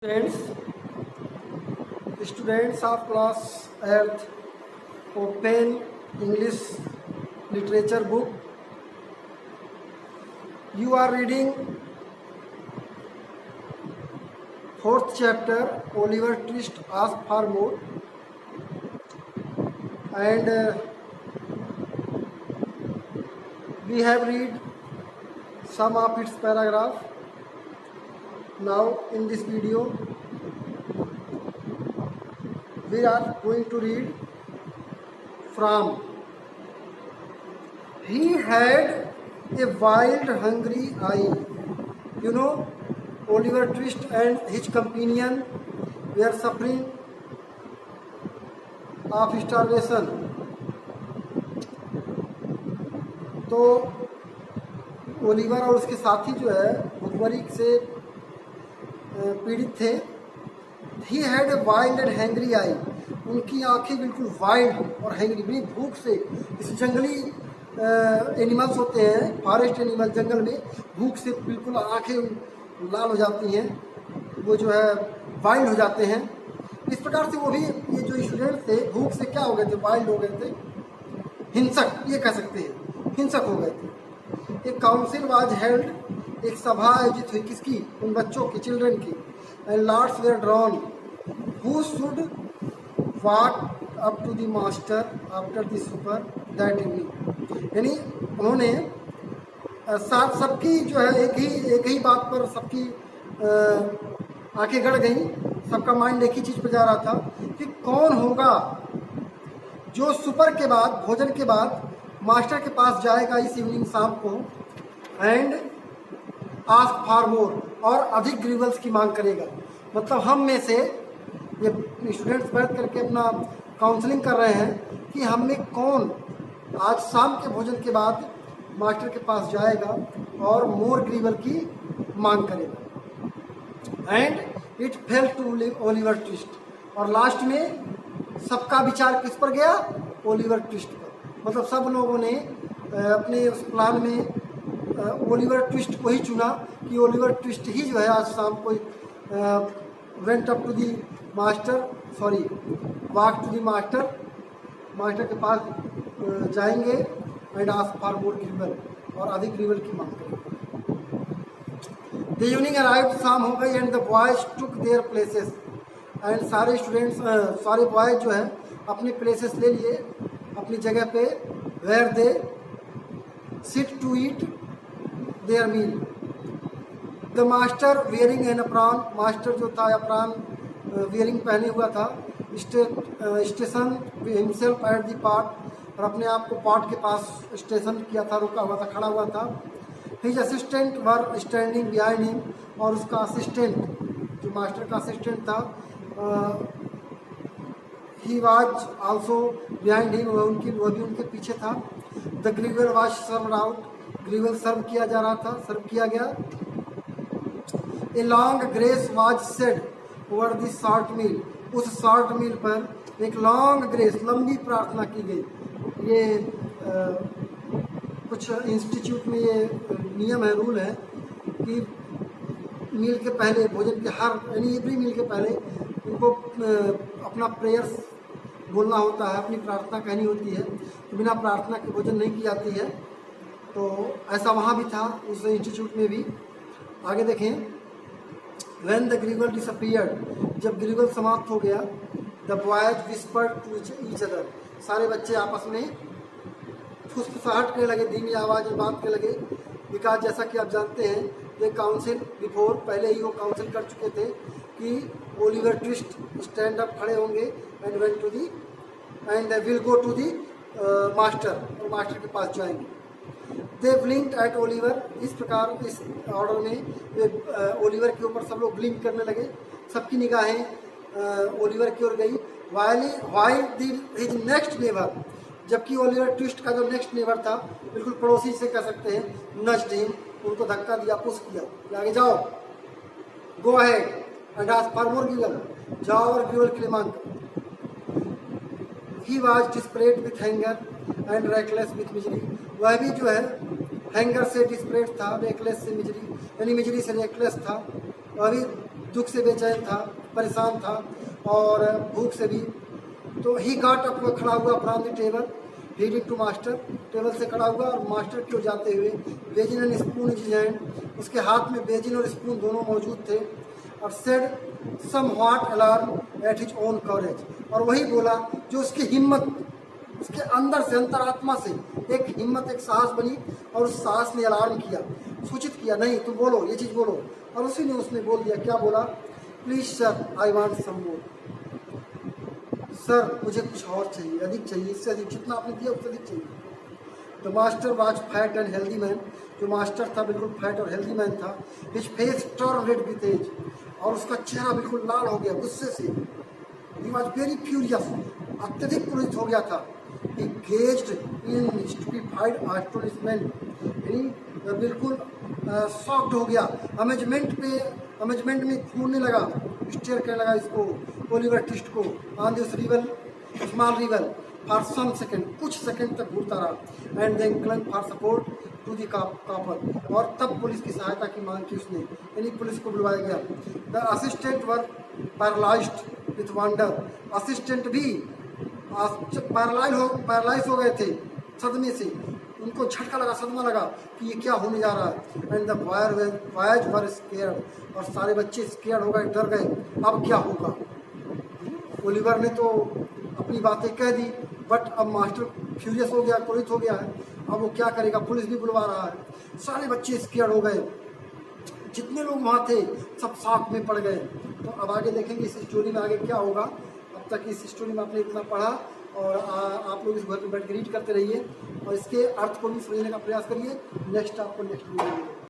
Students of class 8th, open English literature book. You are reading 4th chapter, Oliver Twist Ask for More, and we have read some of its paragraph. Now in this video we are going to read from He had a wild hungry eye. You know, Oliver Twist and his companion were suffering of starvation. तो Oliver और उसके साथी जो है भुखमरी से पीड़ित थे. He had a wild and hungry eye. उनकी आंखें बिल्कुल वाइल्ड और हैंग्री, बड़ी भूख से. इस जंगली एनिमल्स होते हैं, फॉरेस्ट एनिमल, जंगल में भूख से बिल्कुल आंखें लाल हो जाती हैं, वो जो है वाइल्ड हो जाते हैं. इस प्रकार से वो भी, ये जो स्टूडेंट थे, भूख से क्या हो गए थे, वाइल्ड हो गए थे, हिंसक, ये कह सकते हैं, हिंसक हो गए थे. एक काउंसिल वाज हेल्ड, एक सभा आयोजित हुई. किसकी? उन बच्चों की, चिल्ड्रन की. And lords were drawn who should walk up to the master after the super that evening. यानी उन्होंने सबकी जो है एक ही बात पर सबकी आंखें गड़ गई. सबका माइंड एक ही चीज़ पर जा रहा था कि कौन होगा जो सुपर के बाद, भोजन के बाद मास्टर के पास जाएगा इस इवनिंग, शाम को, एंड आस्क फॉर मोर, और अधिक ग्रीवल्स की मांग करेगा. मतलब हम में से ये स्टूडेंट्स बैठ करके अपना काउंसलिंग कर रहे हैं कि हम में कौन आज शाम के भोजन के बाद मास्टर के पास जाएगा और मोर ग्रीवल की मांग करेगा. And it fell to Oliver Twist. और लास्ट में सबका विचार किस पर गया? ओलिवर ट्विस्ट पर. मतलब सब लोगों ने अपने उस प्लान में ओलिवर ट्विस्ट को ही चुना कि ओलिवर ट्विस्ट ही जो है आज शाम को went up to the master, sorry walk to the master, master के पास जाएंगे and ask for more gruel, और अधिक ग्रीवल की मांग करेंगे. द इवनिंग अराइव्ड, शाम हो गई, and the boys took their places. And सारे स्टूडेंट्स, सारे बॉयज जो है अपने प्लेसेस ले लिए, अपनी जगह पे. Where they sit to eat their meal. The master wearing an apron, master जो था अप्रॉन वेयरिंग पहने हुआ था. Stationed himself at the pot, और अपने आप को पॉट के पास स्टेशन किया था, रुका हुआ था, खड़ा हुआ था. His assistant were standing behind him, और उसका असिस्टेंट, जो मास्टर का असिस्टेंट था, he was also behind him, वह भी उनके पीछे था. The gruel was served out, gruel serve किया जा रहा था, सर्व किया गया. A long grace was said over the short meal, उस शॉर्ट मील पर एक लॉन्ग ग्रेस, लंबी प्रार्थना की गई. ये कुछ इंस्टीट्यूट में ये नियम है, रूल है कि मील के पहले, भोजन के हर, यानी एवरी मील के पहले उनको अपना प्रेयर्स बोलना होता है, अपनी प्रार्थना कहनी होती है. तो बिना प्रार्थना के भोजन नहीं की जाती है. तो ऐसा वहाँ भी था, उस इंस्टीट्यूट में भी. आगे देखें. व्हेन द ग्रीवल डिसअपीयर्ड, जब ग्रीवल समाप्त हो गया, the boys whispered to each other, सारे बच्चे आपस में फुसफुसाहट करने लगे, धीमी आवाज़ में बात करने लगे. बिकॉज जैसा कि आप जानते हैं, ये काउंसिल बिफोर, पहले ही वो काउंसिल कर चुके थे कि ओलिवर ट्विस्ट स्टैंड अप, खड़े होंगे, and went to the and will go to the master, और मास्टर के पास जाएंगे. दे ब्लिंक्ड एट ओलिवर, इस प्रकार इस ऑर्डर में वे ओलिवर के ऊपर सब लोग ब्लिंक करने लगे, सबकी निगाहें ओलिवर की ओर गई. वाइल हिज नेक्स्ट नेबर, जबकि ओलिवर ट्विस्ट का जो नेक्स्ट नेबर था, बिल्कुल पड़ोसी से कह सकते हैं, नज्ड हिम, उनको धक्का दिया, पुश किया, आगे जाओ, go ahead and ask for more gruel, जाओ और ग्रीवल के लिए मांग करो. He was desperate with hunger and reckless with misery, वह भी जो है हैंगर से डिस्परेट था, रेकलेस से मिजरी, यानी मिजरी से रेकलेस था. वह भी दुख से बेचैन था, परेशान था और भूख से भी। तो ही गॉट अप, खड़ा हुआ from the table, heading to master, table से खड़ा हुआ और मास्टर की ओर जाते हुए, basin and spoon is hand, उसके हाथ में बेजिन और स्पून दोनों मौजूद थे, और said somewhat alarm at his own coverage, और वही बोला जो उसकी हिम्मत, उसके अंदर से, अंतरात्मा से एक हिम्मत, एक साहस बनी, और उस साहस ने अलार्म किया, सूचित किया, नहीं तुम बोलो, ये चीज़ बोलो। और उसी ने उसने बोल दिया, क्या बोला? Please sir I want some more, sir मुझे कुछ और चाहिए, अधिक चाहिए, इससे अधिक, जितना आपने दिया उससे अधिक चाहिए। The master was fat and healthy man, जो मास्टर था बिल्कुल फैट और हेल्दी मैन था। His face turn red with age, और उसका चेहरा बिल्कुल लाल हो गया गुस्से से। ही वॉज वेरी फ्यूरियस, अत्यधिक क्रोधित हो गया था। ही गेज्ड इन स्टूपिफाइड एस्टोनिशमेंट, यानी बिल्कुल शॉक्ड हो गया, अमेजमेंट में घूमने लगा, स्टेयर करने लगा इसको, ओलिवर ट्विस्ट को, on this river, small river, for some second, कुछ सेकेंड तक घूरता रहा, and then clung for support to the copper, और तब पुलिस की सहायता की मांग की उसने, यानी पुलिस को बुलवाया गया। The assistant were paralysed with wonder, assistant भी पैरालाइज हो गए थे सदमे से, उनको झटका लगा, सदमा लगा कि ये क्या होने जा रहा है। And the boys were scared, और सारे बच्चे स्केयर्ड हो गए, डर गए, अब क्या होगा। ओलिवर ने तो अपनी बातें कह दी, बट अब मास्टर फ्यूरियस हो गया, क्रोधित हो गया है, अब वो क्या करेगा, पुलिस भी बुलवा रहा है। सारे बच्चे स्केयर्ड हो गए, जितने लोग वहाँ थे सब शॉक में पड़ गए। तो अब आगे देखेंगे इस स्टोरी में आगे क्या होगा। अब तक इस स्टोरी में आपने इतना पढ़ा, और आप लोग इस घर पर बैठ कर रीड करते रहिए और इसके अर्थ को भी समझने का प्रयास करिए। नेक्स्ट आपको नेक्स्ट वीडियो